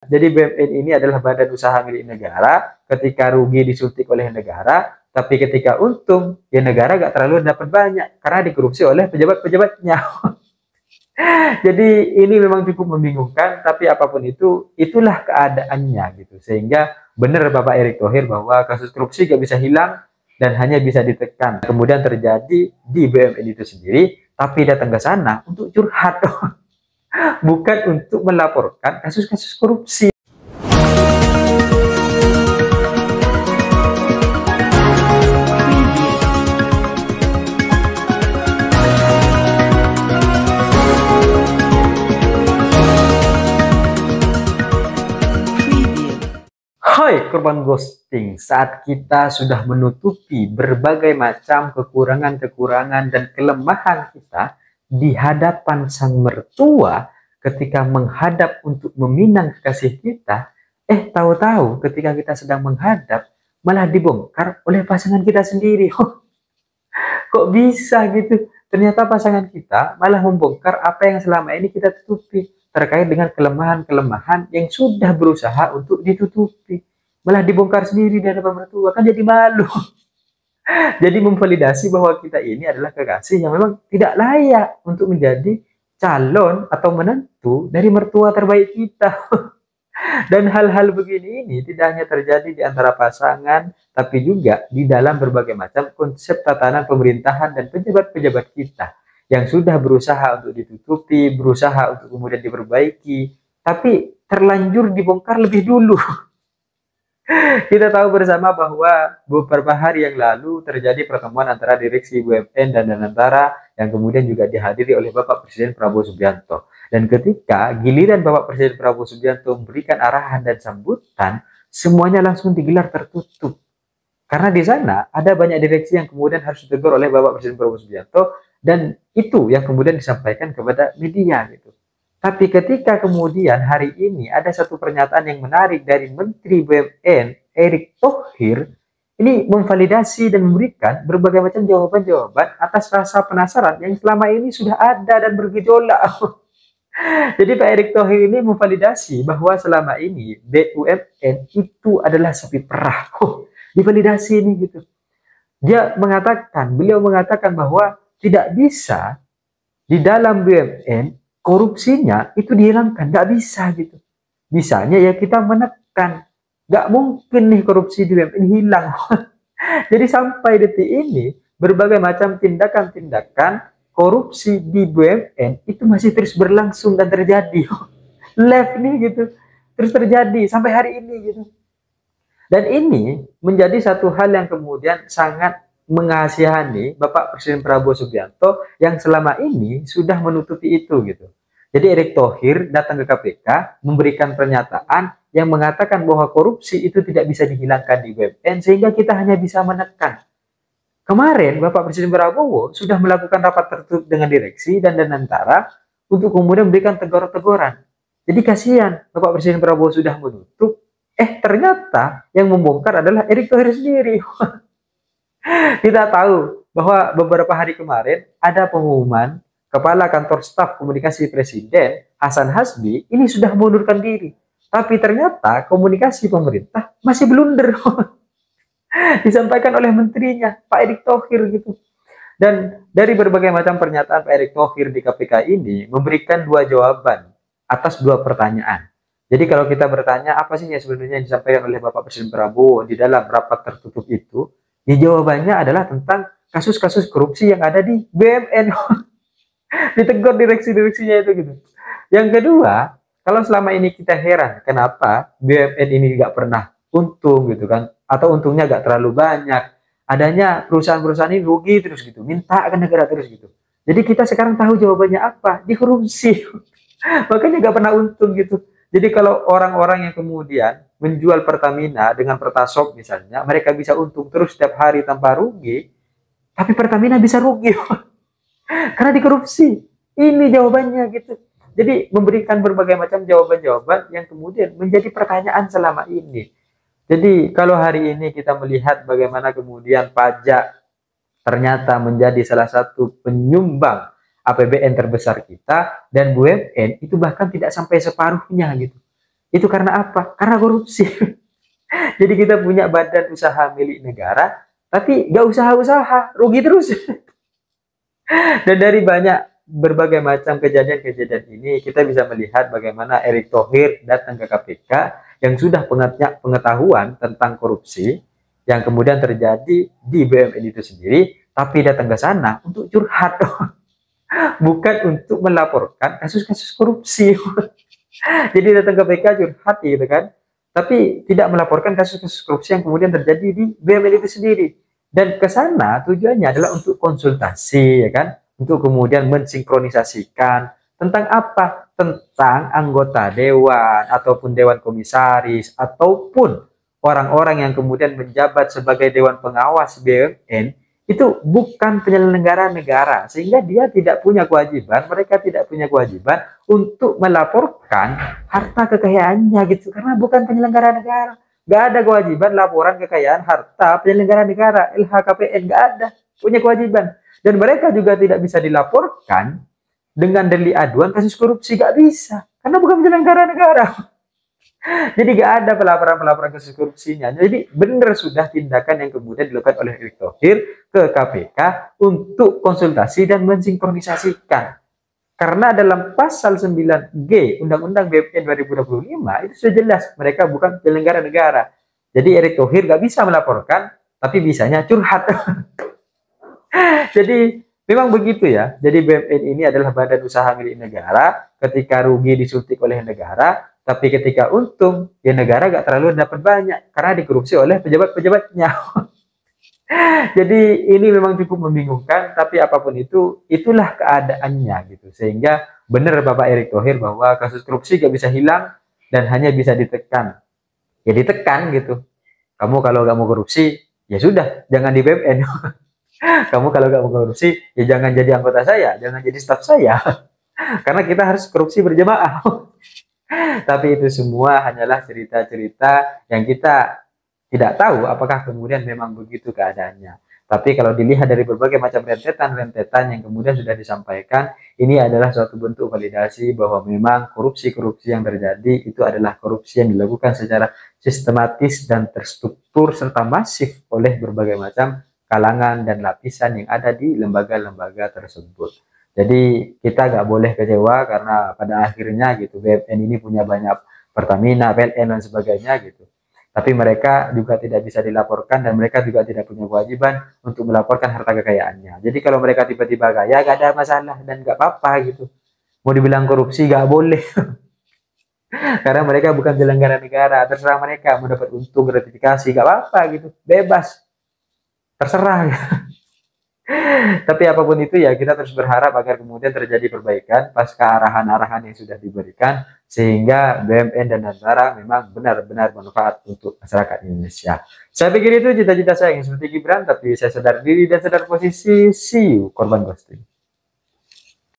Jadi BUMN ini adalah badan usaha milik negara, ketika rugi disuntik oleh negara, tapi ketika untung, ya negara gak terlalu dapat banyak, karena dikorupsi oleh pejabat-pejabatnya. Jadi ini memang cukup membingungkan, tapi apapun itu, itulah keadaannya gitu. Sehingga benar Bapak Erick Thohir bahwa kasus korupsi gak bisa hilang dan hanya bisa ditekan. Kemudian terjadi di BUMN itu sendiri, tapi datang ke sana untuk curhat, bukan untuk melaporkan kasus-kasus korupsi. Hai korban ghosting, saat kita sudah menutupi berbagai macam kekurangan-kekurangan dan kelemahan kita di hadapan sang mertua ketika menghadap untuk meminang kekasih kita, tahu-tahu ketika kita sedang menghadap malah dibongkar oleh pasangan kita sendiri. Kok bisa gitu? Ternyata pasangan kita malah membongkar apa yang selama ini kita tutupi terkait dengan kelemahan-kelemahan yang sudah berusaha untuk ditutupi. Malah dibongkar sendiri di hadapan mertua, kan jadi malu. Jadi memvalidasi bahwa kita ini adalah kekasih yang memang tidak layak untuk menjadi calon atau menantu dari mertua terbaik kita. Dan hal-hal begini ini tidak hanya terjadi di antara pasangan, tapi juga di dalam berbagai macam konsep tatanan pemerintahan dan pejabat-pejabat kita yang sudah berusaha untuk ditutupi, berusaha untuk kemudian diperbaiki, tapi terlanjur dibongkar lebih dulu. Kita tahu bersama bahwa beberapa hari yang lalu terjadi pertemuan antara direksi BUMN dan Danantara yang kemudian juga dihadiri oleh Bapak Presiden Prabowo Subianto. Dan ketika giliran Bapak Presiden Prabowo Subianto memberikan arahan dan sambutan, semuanya langsung digelar tertutup. Karena di sana ada banyak direksi yang kemudian harus ditegur oleh Bapak Presiden Prabowo Subianto, dan itu yang kemudian disampaikan kepada media gitu. Tapi ketika kemudian hari ini ada satu pernyataan yang menarik dari Menteri BUMN Erick Thohir, ini memvalidasi dan memberikan berbagai macam jawaban-jawaban atas rasa penasaran yang selama ini sudah ada dan bergejolak. Jadi Pak Erick Thohir ini memvalidasi bahwa selama ini BUMN itu adalah sapi perah. Divalidasi ini gitu. Beliau mengatakan bahwa tidak bisa di dalam BUMN korupsinya itu dihilangkan, nggak bisa gitu. Misalnya ya kita menekan, nggak mungkin nih korupsi di BUMN hilang. Jadi sampai detik ini berbagai macam tindakan-tindakan korupsi di BUMN itu masih terus berlangsung dan terjadi. Live nih gitu, terus terjadi sampai hari ini gitu. Dan ini menjadi satu hal yang kemudian sangat mengasihani Bapak Presiden Prabowo Subianto yang selama ini sudah menutupi itu gitu. Jadi Erick Thohir datang ke KPK memberikan pernyataan yang mengatakan bahwa korupsi itu tidak bisa dihilangkan di BUMN sehingga kita hanya bisa menekan. Kemarin Bapak Presiden Prabowo sudah melakukan rapat tertutup dengan direksi dan Danantara untuk kemudian memberikan teguran-teguran. Jadi kasihan Bapak Presiden Prabowo sudah menutup, ternyata yang membongkar adalah Erick Thohir sendiri. Kita tahu bahwa beberapa hari kemarin ada pengumuman Kepala Kantor Staf Komunikasi Presiden Hasan Hasbi ini sudah mengundurkan diri. Tapi ternyata komunikasi pemerintah masih blunder. Disampaikan oleh menterinya Pak Erick Thohir gitu. Dan dari berbagai macam pernyataan Pak Erick Thohir di KPK ini memberikan dua jawaban atas dua pertanyaan. Jadi kalau kita bertanya apa sih yang sebenarnya yang disampaikan oleh Bapak Presiden Prabowo di dalam rapat tertutup itu, ya jawabannya adalah tentang kasus-kasus korupsi yang ada di BUMN. Ditegur direksi-direksinya itu gitu. Yang kedua, kalau selama ini kita heran kenapa BUMN ini nggak pernah untung gitu kan, atau untungnya nggak terlalu banyak, adanya perusahaan-perusahaan ini rugi terus gitu, minta ke negara terus gitu. Jadi kita sekarang tahu jawabannya apa, dikorupsi. Makanya nggak pernah untung gitu. Jadi kalau orang-orang yang kemudian menjual Pertamina dengan Pertasop misalnya, mereka bisa untung terus setiap hari tanpa rugi, tapi Pertamina bisa rugi karena dikorupsi. Ini jawabannya gitu. Jadi memberikan berbagai macam jawaban-jawaban yang kemudian menjadi pertanyaan selama ini. Jadi kalau hari ini kita melihat bagaimana kemudian pajak ternyata menjadi salah satu penyumbang APBN terbesar kita, dan BUMN itu bahkan tidak sampai separuhnya gitu. Itu karena apa? Karena korupsi. Jadi kita punya badan usaha milik negara, tapi nggak usaha-usaha, rugi terus. Dan dari banyak berbagai macam kejadian-kejadian ini, kita bisa melihat bagaimana Erick Thohir datang ke KPK yang sudah pengetahuan tentang korupsi yang kemudian terjadi di BUMN itu sendiri, tapi datang ke sana untuk curhat, bukan untuk melaporkan kasus-kasus korupsi. Jadi datang ke KPK curhat gitu kan, tapi tidak melaporkan kasus-kasus korupsi yang kemudian terjadi di BUMN itu sendiri. Dan ke sana tujuannya adalah untuk konsultasi, ya kan? Untuk kemudian mensinkronisasikan tentang apa? Tentang anggota dewan ataupun dewan komisaris ataupun orang-orang yang kemudian menjabat sebagai dewan pengawas BUMN itu bukan penyelenggara negara, sehingga dia tidak punya kewajiban, mereka tidak punya kewajiban untuk melaporkan harta kekayaannya gitu, karena bukan penyelenggara negara. Nggak ada kewajiban laporan kekayaan harta penyelenggara negara, LHKPN, nggak ada punya kewajiban. Dan mereka juga tidak bisa dilaporkan dengan delik aduan kasus korupsi, nggak bisa, karena bukan penyelenggara negara. Jadi nggak ada pelaporan-pelaporan kasus korupsinya. Jadi benar sudah tindakan yang kemudian dilakukan oleh Erick Thohir ke KPK untuk konsultasi dan mensinkronisasikan. Karena dalam pasal 9G Undang-Undang BUMN 2025 itu sudah jelas mereka bukan penyelenggara negara. Jadi Erick Thohir nggak bisa melaporkan, tapi bisanya curhat. Jadi memang begitu ya. Jadi BUMN ini adalah badan usaha milik negara. Ketika rugi disuntik oleh negara, tapi ketika untung ya negara nggak terlalu dapat banyak karena dikorupsi oleh pejabat-pejabatnya. Jadi ini memang cukup membingungkan, tapi apapun itu, itulah keadaannya gitu. Sehingga benar Bapak Erick Thohir bahwa kasus korupsi gak bisa hilang dan hanya bisa ditekan. Ya ditekan gitu. Kamu kalau gak mau korupsi, ya sudah, jangan di BUMN. Kamu kalau gak mau korupsi, ya jangan jadi anggota saya, jangan jadi staf saya. Karena kita harus korupsi berjamaah. Tapi itu semua hanyalah cerita-cerita yang kita tidak tahu apakah kemudian memang begitu keadaannya. Tapi kalau dilihat dari berbagai macam rentetan-rentetan yang kemudian sudah disampaikan, ini adalah suatu bentuk validasi bahwa memang korupsi-korupsi yang terjadi itu adalah korupsi yang dilakukan secara sistematis dan terstruktur serta masif oleh berbagai macam kalangan dan lapisan yang ada di lembaga-lembaga tersebut. Jadi kita nggak boleh kecewa karena pada akhirnya gitu BUMN ini punya banyak Pertamina, PLN dan sebagainya gitu. Tapi mereka juga tidak bisa dilaporkan dan mereka juga tidak punya kewajiban untuk melaporkan harta kekayaannya. Jadi kalau mereka tiba-tiba kaya, gak ada masalah dan gak apa-apa gitu. Mau dibilang korupsi gak boleh. Karena mereka bukan penyelenggara negara. Terserah mereka mau dapat untung gratifikasi, gak apa-apa gitu. Bebas. Terserah. Tapi apapun itu ya kita terus berharap agar kemudian terjadi perbaikan pasca arahan-arahan yang sudah diberikan sehingga BUMN dan negara memang benar-benar bermanfaat untuk masyarakat Indonesia. Saya pikir itu cita-cita saya yang seperti Gibran, tapi saya sadar diri dan sadar posisi. See you, korban ghosting.